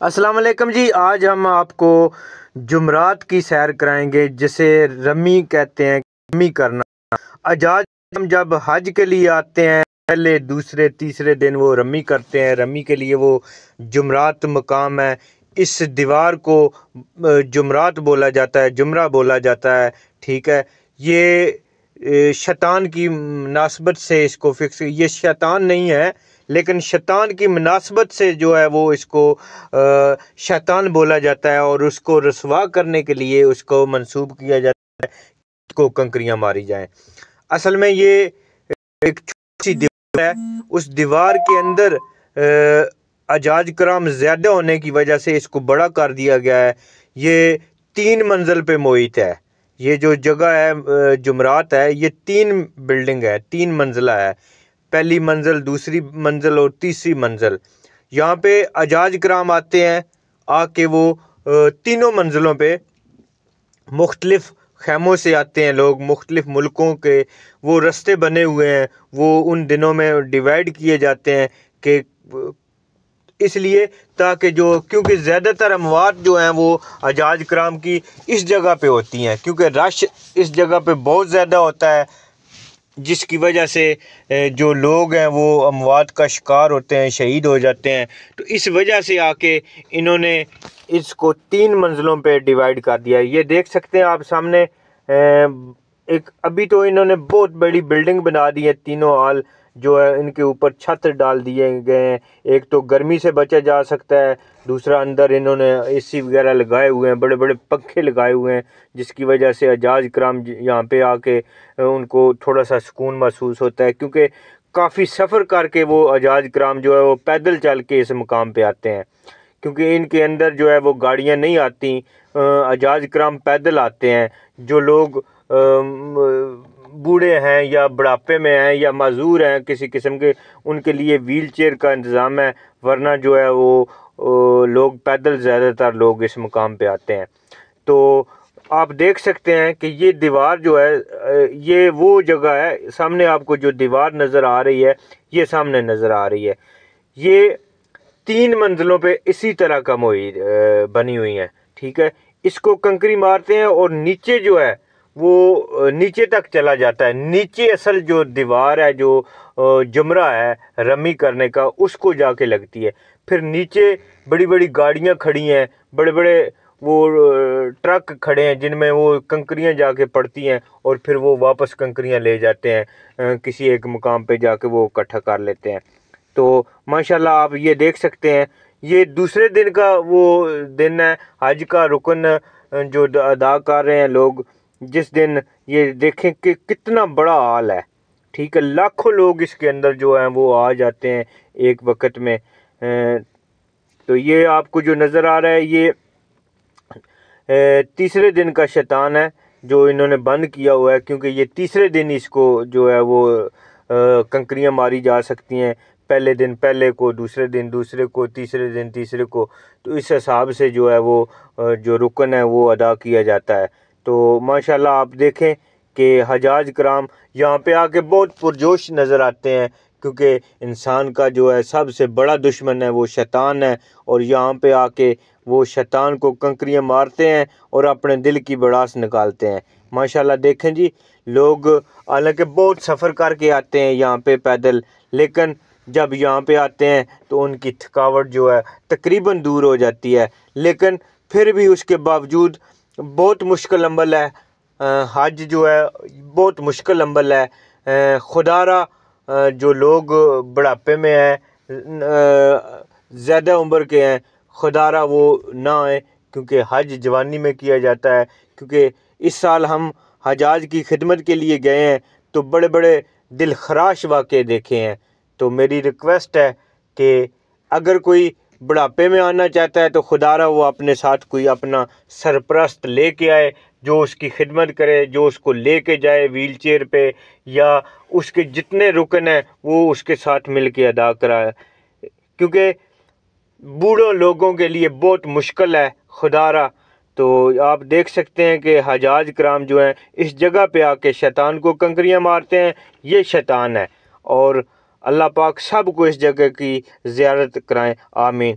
السلام علیکم جی، آج ہم آپ کو جمعرات کی سیر کرائیں گے جسے رمی کہتے ہیں، رمی کرنا۔ حجاج ہم جب حج کے لیے آتے ہیں پہلے دوسرے تیسرے دن وہ رمی کرتے ہیں۔ رمی کے لیے وہ جمعرات مقام ہے۔ اس دیوار کو جمعرات بولا جاتا ہے، جمرہ بولا جاتا ہے، ٹھیک ہے۔ یہ شیطان کی مناسبت سے اس کو فکس، یہ شیطان نہیں ہے لیکن شیطان کی مناسبت سے جو ہے وہ اس کو شیطان بولا جاتا ہے، اور اس کو رسوا کرنے کے لیے اس کو منسوب کیا جاتا ہے کہ اس کو کنکریاں ماری جائیں۔ اصل میں یہ ایک چھوٹی سی دیوار ہے، اس دیوار کے اندر حجاج کرام زیادہ ہونے کی وجہ سے اس کو بڑا کر دیا گیا ہے۔ یہ 3 منزل پہ محیط ہے۔ یہ جو جگہ ہے جمعرات ہے، یہ 3 بلڈنگ ہے، 3 منزلہ ہے، پہلی منزل، دوسری منزل اور تیسری منزل۔ یہاں پہ حجاج کرام آتے ہیں، آ کے وہ تینوں منزلوں پہ مختلف خیموں سے آتے ہیں لوگ، مختلف ملکوں کے وہ رستے بنے ہوئے ہیں، وہ ان دنوں میں ڈیوائیڈ کیے جاتے ہیں کہ اس لیے تاکہ کیونکہ زیادہ تر اموات جو ہیں وہ حجاج کرام کی اس جگہ پہ ہوتی ہیں، کیونکہ رش اس جگہ پہ بہت زیادہ ہوتا ہے، جس کی وجہ سے جو لوگ ہیں وہ اموات کا شکار ہوتے ہیں، شہید ہو جاتے ہیں۔ تو اس وجہ سے آ کے انہوں نے اس کو 3 منزلوں پہ ڈیوائیڈ کر دیا ہے۔ یہ دیکھ سکتے ہیں آپ سامنے، ایک ابھی تو انہوں نے بہت بڑی بلڈنگ بنا دی ہے، تینوں ہال جو ہے ان کے اوپر چھت ڈال دیے گئے ہیں۔ ایک تو گرمی سے بچا جا سکتا ہے، دوسرا اندر انہوں نے اے سی وغیرہ لگائے ہوئے ہیں، بڑے بڑے پنکھے لگائے ہوئے ہیں، جس کی وجہ سے حجاج کرام یہاں پہ آ کے ان کو تھوڑا سا سکون محسوس ہوتا ہے، کیونکہ کافی سفر کر کے وہ حجاج کرام جو ہے وہ پیدل چل کے اس مقام پہ آتے ہیں، کیونکہ ان کے اندر جو ہے وہ گاڑیاں نہیں آتی، حجاج کرام پیدل آتے ہیں۔ جو لوگ بوڑھے ہیں یا بڑھاپے میں ہیں یا معذور ہیں کسی قسم کے، ان کے لیے ویل چیئر کا انتظام ہے، ورنہ جو ہے وہ لوگ پیدل زیادہ تر لوگ اس مقام پہ آتے ہیں۔ تو آپ دیکھ سکتے ہیں کہ یہ دیوار جو ہے یہ وہ جگہ ہے، سامنے آپ کو جو دیوار نظر آ رہی ہے یہ سامنے نظر آ رہی ہے، یہ 3 منزلوں پہ اسی طرح کا محیط بنی ہوئی ہیں، ٹھیک ہے۔ اس کو کنکری مارتے ہیں اور نیچے جو ہے وہ نیچے تک چلا جاتا ہے، نیچے اصل جو دیوار ہے جو جمرہ ہے رمی کرنے کا اس کو جا کے لگتی ہے۔ پھر نیچے بڑی بڑی گاڑیاں کھڑی ہیں، بڑے بڑے وہ ٹرک کھڑے ہیں جن میں وہ کنکریاں جا کے پڑتی ہیں، اور پھر وہ واپس کنکریاں لے جاتے ہیں، کسی ایک مقام پہ جا کے وہ اکٹھا کر لیتے ہیں۔ تو ماشاءاللہ آپ یہ دیکھ سکتے ہیں، یہ دوسرے دن کا وہ دن ہے، حج کا رکن جو ادا کر رہے ہیں لوگ، جس دن یہ دیکھیں کہ کتنا بڑا ہال ہے، ٹھیک ہے، لاکھوں لوگ اس کے اندر جو ہیں وہ آ جاتے ہیں ایک وقت میں۔ تو یہ آپ کو جو نظر آ رہا ہے یہ تیسرے دن کا شیطان ہے جو انہوں نے بند کیا ہوا ہے، کیونکہ یہ تیسرے دن اس کو جو ہے وہ کنکریاں ماری جا سکتی ہیں، پہلے دن پہلے کو، دوسرے دن دوسرے کو، تیسرے دن تیسرے کو، تو اس حساب سے جو ہے وہ جو رکن ہے وہ ادا کیا جاتا ہے۔ تو ماشاءاللہ آپ دیکھیں کہ حجاج کرام یہاں پہ آ کے بہت پرجوش نظر آتے ہیں، کیونکہ انسان کا جو ہے سب سے بڑا دشمن ہے وہ شیطان ہے، اور یہاں پہ آ کے وہ شیطان کو کنکریاں مارتے ہیں اور اپنے دل کی بڑاس نکالتے ہیں۔ ماشاءاللہ دیکھیں جی، لوگ حالانکہ بہت سفر کر کے آتے ہیں یہاں پہ پیدل، لیکن جب یہاں پہ آتے ہیں تو ان کی تھکاوٹ جو ہے تقریباً دور ہو جاتی ہے، لیکن پھر بھی اس کے باوجود بہت مشکل عمل ہے، حج جو ہے بہت مشکل عمل ہے۔ خدا را جو لوگ بڑھاپے میں ہیں، زیادہ عمر کے ہیں، خدا را وہ نہ آئیں، کیونکہ حج جوانی میں کیا جاتا ہے۔ کیونکہ اس سال ہم حجاج کی خدمت کے لیے گئے ہیں تو بڑے بڑے دل خراش واقعے دیکھے ہیں۔ تو میری ریکویسٹ ہے کہ اگر کوئی بڑھاپے میں آنا چاہتا ہے تو خدا را وہ اپنے ساتھ کوئی اپنا سرپرست لے کے آئے جو اس کی خدمت کرے، جو اس کو لے کے جائے ویل چیئر پہ، یا اس کے جتنے رکن ہیں وہ اس کے ساتھ مل کے ادا کرائے، کیونکہ بوڑھوں لوگوں کے لیے بہت مشکل ہے خدا را۔ تو آپ دیکھ سکتے ہیں کہ حجاج کرام جو ہیں اس جگہ پہ آ کے شیطان کو کنکریاں مارتے ہیں، یہ شیطان ہے، اور اللہ پاک سب کو اس جگہ کی زیارت کرائیں، آمین۔